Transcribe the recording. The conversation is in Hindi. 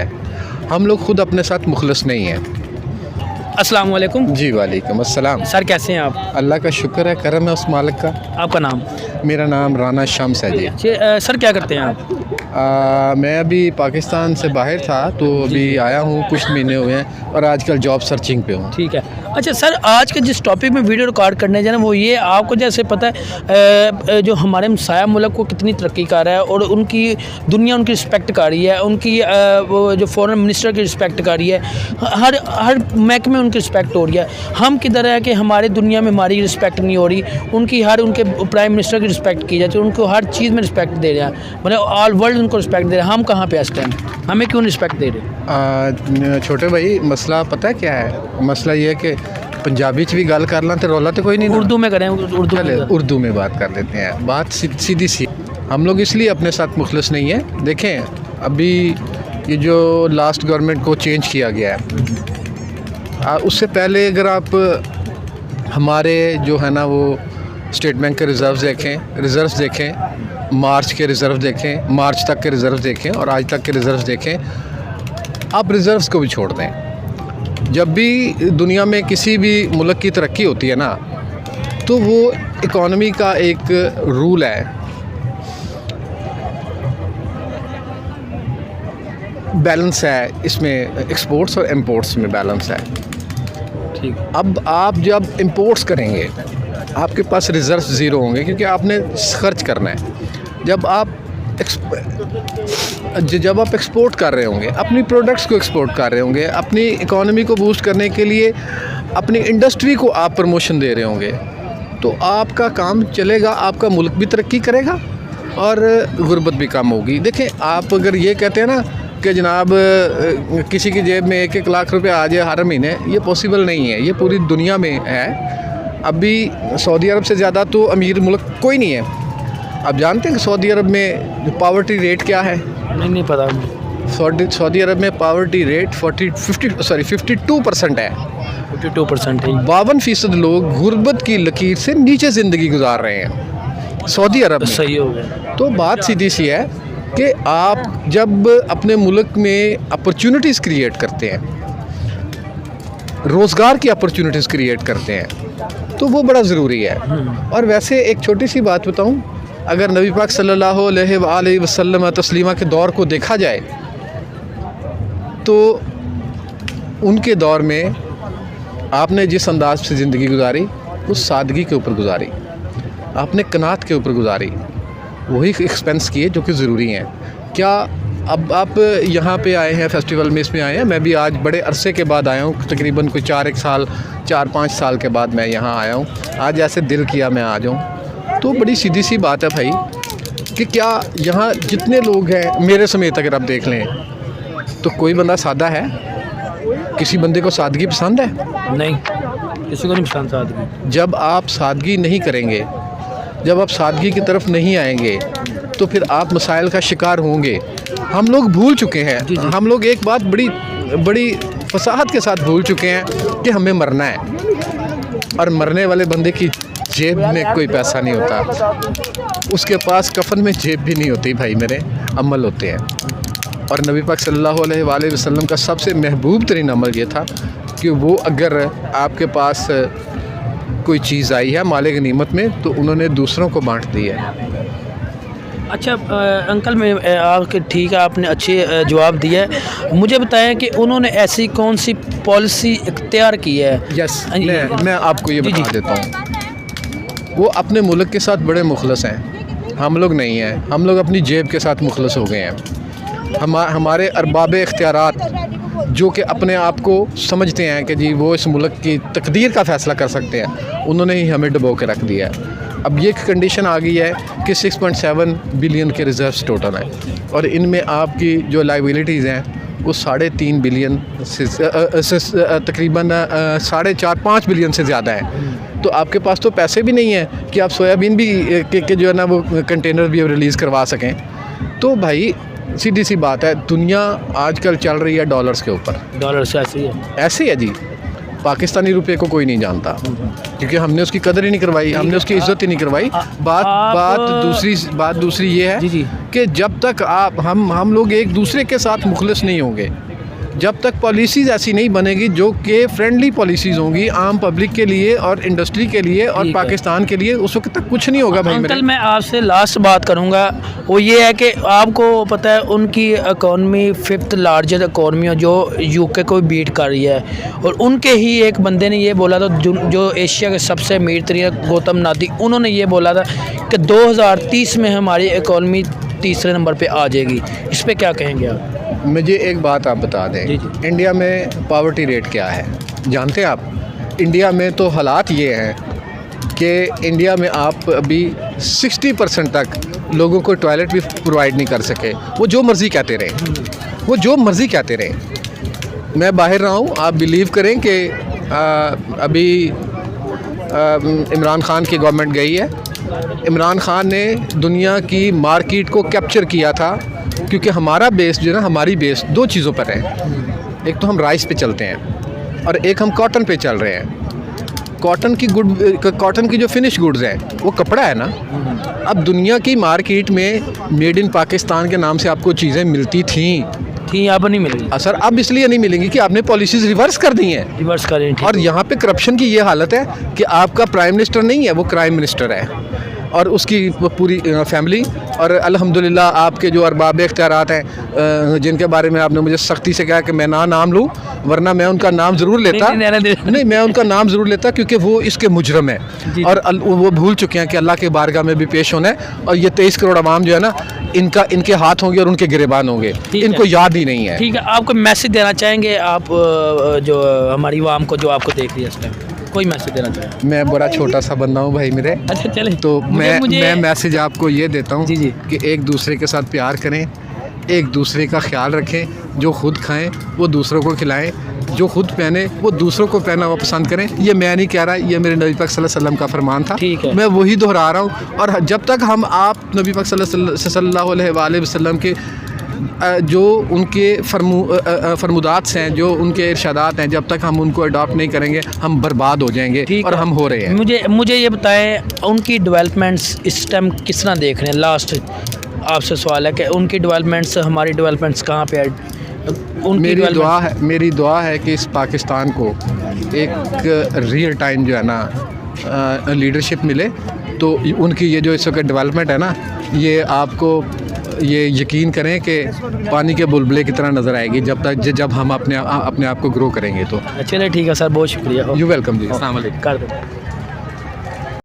है। हम लोग खुद अपने साथ मुखलस नहीं हैं। अस्सलाम वालेकुम। जी वालेकुम अस्सलाम। सर कैसे हैं आप? अल्लाह का शुक्र है, करम है उस मालिक का। आपका नाम? मेरा नाम राना शम्स है जी। सर क्या करते हैं आप? मैं अभी पाकिस्तान से बाहर था, तो अभी आया हूँ, कुछ महीने हुए हैं और आजकल जॉब सर्चिंग पे हूँ। ठीक है। अच्छा सर, आज के जिस टॉपिक में वीडियो रिकॉर्ड करने जाना वो ये, आपको जैसे पता है जो हमारे हमसाया मुल्क को कितनी तरक्की कर रहा है और उनकी दुनिया उनकी रिस्पेक्ट कर रही है, उनकी वो जो फॉरेन मिनिस्टर की रिस्पेक्ट कर रही है, हर महकमे में उनकी रिस्पेक्ट हो रही है। हम किधर है कि हमारी दुनिया में हमारी रिस्पेक्ट नहीं हो रही, उनकी उनके प्राइम मिनिस्टर की रिस्पेक्ट की जाती है, उनको हर चीज़ में रिस्पेक्ट दे रहे हैं, मतलब ऑल वर्ल्ड उनको रिस्पेक्ट दे रहे हैं। हम कहाँ पे इस टाइम, हमें क्यों रिस्पेक्ट दे रहे? छोटे भाई, मसला पता है क्या है? मसला ये है कि पंजाबी च भी गल कर ला तो रौला तो कोई नहीं। उर्दू में करें, उर्दू में बात कर लेते हैं। बात सीधी सी, हम लोग इसलिए अपने साथ मुखलस नहीं है। देखें, अभी ये जो लास्ट गवर्नमेंट को चेंज किया गया है, उससे पहले अगर आप हमारे जो है ना वो स्टेट बैंक के रिज़र्व्स देखें, मार्च के रिज़र्व देखें, मार्च तक के रिज़र्व देखें और आज तक के रिज़र्व देखें, आप रिज़र्व्स को भी छोड़ दें। जब भी दुनिया में किसी भी मुल्क की तरक्की होती है ना, तो वो इकॉनमी का एक रूल है, बैलेंस है इसमें, एक्सपोर्ट्स और इंपोर्ट्स में बैलेंस है। ठीक। अब आप जब इंपोर्ट्स करेंगे, आपके पास रिज़र्व ज़ीरो होंगे क्योंकि आपने खर्च करना है। जब आप एक्सपोर्ट कर रहे होंगे, अपनी प्रोडक्ट्स को एक्सपोर्ट कर रहे होंगे, अपनी इकॉनमी को बूस्ट करने के लिए अपनी इंडस्ट्री को आप प्रमोशन दे रहे होंगे, तो आपका काम चलेगा, आपका मुल्क भी तरक्की करेगा और गुर्बत भी कम होगी। देखें, आप अगर ये कहते हैं ना कि जनाब किसी की जेब में 1-1 लाख रुपए आ जाए हर महीने, ये पॉसिबल नहीं है। ये पूरी दुनिया में है। अभी सऊदी अरब से ज़्यादा तो अमीर मुल्क कोई नहीं है। आप जानते हैं कि सऊदी अरब में पावर्टी रेट क्या है? नहीं पता। सऊदी अरब में पावर्टी रेट 52% है। 52% है। 52% लोग गुर्बत की लकीर से नीचे ज़िंदगी गुजार रहे हैं सऊदी अरब में। सही हो गया। तो बात सीधी सी है कि आप जब अपने मुल्क में अपॉर्चुनिटीज़ क्रिएट करते हैं, रोज़गार की अपॉर्चुनिटीज़ क्रिएट करते हैं, तो वो बड़ा ज़रूरी है। और वैसे एक छोटी सी बात बताऊं, अगर नबी पाक सल्लल्लाहु अलैहि वसल्लम तस्लीमा के दौर को देखा जाए, तो उनके दौर में आपने जिस अंदाज से ज़िंदगी गुजारी, उस सादगी के ऊपर गुजारी, आपने कनात के ऊपर गुजारी, वही एक्सपेंस किए जो कि ज़रूरी हैं। क्या अब आप यहाँ पे आए हैं, फेस्टिवल में इसमें आए हैं? मैं भी आज बड़े अरसे के बाद आया हूँ, तकरीबन कोई 4-5 साल के बाद मैं यहाँ आया हूँ। आज ऐसे दिल किया मैं आ जाऊँ। तो बड़ी सीधी सी बात है भाई कि क्या यहाँ जितने लोग हैं, मेरे समेत अगर आप देख लें, तो कोई बंदा सादा है? किसी बंदे को सादगी पसंद है? नहीं, किसी को नहीं पसंद सादगी। जब आप सादगी नहीं करेंगे, जब आप सादगी की तरफ नहीं आएंगे, तो फिर आप मसाइल का शिकार होंगे। हम लोग भूल चुके हैं, हम लोग एक बात बड़ी फसाहत के साथ भूल चुके हैं कि हमें मरना है। और मरने वाले बंदे की जेब में कोई पैसा नहीं होता, उसके पास कफन में जेब भी नहीं होती भाई, मेरे अमल होते हैं। और नबी पाक सल्लल्लाहु अलैहि वसल्लम का सबसे महबूब तरीन अमल ये था कि वो अगर आपके पास कोई चीज़ आई है माले गनीमत में, तो उन्होंने दूसरों को बांट दी है। अच्छा अंकल, मैं आपके ठीक है, आपने अच्छे जवाब दिया है। मुझे बताएं कि उन्होंने ऐसी कौन सी पॉलिसी इख्तियार की है? यस, मैं आपको ये बता देता हूँ। वो अपने मुल्क के साथ बड़े मुखलस हैं, हम लोग नहीं हैं। हम लोग अपनी जेब के साथ मुखलस हो गए हैं। हमारे अरबाब इख्तियारात जो कि अपने आप को समझते हैं कि जी वो इस मुल्क की तकदीर का फ़ैसला कर सकते हैं, उन्होंने ही हमें डुबो के रख दिया है। अब ये कंडीशन आ गई है कि 6.7 बिलियन के रिज़र्व्स टोटल हैं और इनमें आपकी जो लाइबिलिटीज़ हैं वो 3.5 बिलियन से तकरीबन 4.5-5 बिलियन से ज़्यादा है। तो आपके पास तो पैसे भी नहीं हैं कि आप सोयाबीन भी के जो है ना वो कंटेनर भी रिलीज़ करवा सकें। तो भाई सीधी सी बात है, दुनिया आजकल चल रही है डॉलर्स के ऊपर। डॉलर से ऐसे ही है? ऐसे ही है जी। पाकिस्तानी रुपये को कोई नहीं जानता, क्योंकि हमने उसकी कदर ही नहीं करवाई, हमने उसकी इज्जत ही नहीं करवाई। बात दूसरी ये है कि जब तक हम लोग एक दूसरे के साथ मुखलिस नहीं होंगे, जब तक पॉलिसीज़ ऐसी नहीं बनेगी जो कि फ्रेंडली पॉलिसीज़ होंगी आम पब्लिक के लिए और इंडस्ट्री के लिए और पाकिस्तान के लिए, उस वक्त तक कुछ नहीं होगा। भाई अंकल मैं आपसे लास्ट बात करूंगा, वो ये है कि आपको पता है उनकी इकॉनमी 5th लार्जेस्ट इकॉनमी है जो यूके को बीट कर रही है, और उनके ही एक बंदे ने ये बोला था जो एशिया के सबसे अमीर तरीन गौतम नादी, उन्होंने ये बोला था कि 2030 में हमारी इकॉनमी तीसरे नंबर पर आ जाएगी। इस पर क्या कहेंगे आप? मुझे एक बात आप बता दें, इंडिया में पावर्टी रेट क्या है जानते हैं आप? इंडिया में तो हालात ये हैं कि इंडिया में आप अभी 60% तक लोगों को टॉयलेट भी प्रोवाइड नहीं कर सके। वो जो मर्ज़ी कहते रहे, मैं बाहर रहा हूँ, आप बिलीव करें कि अभी इमरान खान की गवर्नमेंट गई है, इमरान खान ने दुनिया की मार्केट को कैप्चर किया था, क्योंकि हमारा बेस जो है ना, हमारी बेस 2 चीज़ों पर है। एक तो हम राइस पे चलते हैं और एक हम कॉटन पे चल रहे हैं। कॉटन की जो फिनिश गुड्स हैं वो कपड़ा है ना। अब दुनिया की मार्केट में मेड इन पाकिस्तान के नाम से आपको चीज़ें मिलती थी, अब नहीं मिलेगी सर। अब इसलिए नहीं मिलेंगी कि आपने पॉलिसीज़ रिवर्स कर दी हैं, रिवर्स करें। और यहाँ पे करप्शन की ये हालत है कि आपका प्राइम मिनिस्टर नहीं है, वो क्राइम मिनिस्टर है, और उसकी पूरी फैमिली। और अल्हम्दुलिल्लाह आपके जो अरबाब इख्तियारात हैं, जिनके बारे में आपने मुझे सख्ती से कहा कि मैं नाम लूँ, वरना मैं उनका नाम ज़रूर लेता। नहीं, मैं उनका नाम ज़रूर लेता, क्योंकि वो इसके मुजरम है और वो भूल चुके हैं कि अल्लाह के बारगाह में भी पेश होना है। और ये 23 करोड़ आवाम जो है ना, इनके हाथ होंगे और उनके गिरेबान होंगे, इनको याद ही नहीं है। ठीक है, आपको मैसेज देना चाहेंगे आप जो हमारी आवाम को जो आपको देख रही है इस टाइम, कोई मैसेज देना चाहें? मैं बड़ा छोटा सा बंदा हूँ भाई मेरे। अच्छा चले, तो मैं मैसेज आपको ये देता हूँ कि एक दूसरे के साथ प्यार करें, एक दूसरे का ख्याल रखें, जो खुद खाएं वो दूसरों को खिलाएं, जो खुद पहने वो दूसरों को पहना हुआ पसंद करें। ये मैं नहीं कह रहा, ये मेरे नबी पाक सल्लल्लाहु अलैहि वसल्लम का फरमान था, मैं वही दोहरा रहा हूँ। और जब तक हम आप नबी पाक सल्लल्लाहु अलैहि वसल्लम के जो उनके फरमुदात हैं, जो उनके इरशादात हैं, जब तक हम उनको अडॉप्ट नहीं करेंगे हम बर्बाद हो जाएंगे, और हम हो रहे हैं। मुझे ये बताएं, उनकी डेवलपमेंट्स इस टाइम किस तरह देख रहे हैं? लास्ट आपसे सवाल है कि उनकी डेवलपमेंट्स, हमारी डेवलपमेंट्स कहाँ पे है? मेरी दुआ है कि इस पाकिस्तान को एक रियल टाइम जो है ना लीडरशिप मिले, तो उनकी ये जो इस वक्त डेवलपमेंट है ना, ये आपको ये यकीन करें कि पानी के बुलबुले की तरह नज़र आएगी जब हम अपने आप को ग्रो करेंगे। तो चलिए ठीक है सर, बहुत शुक्रिया। यू वेलकम जी। अस्सलाम वालेकुम। कर दो।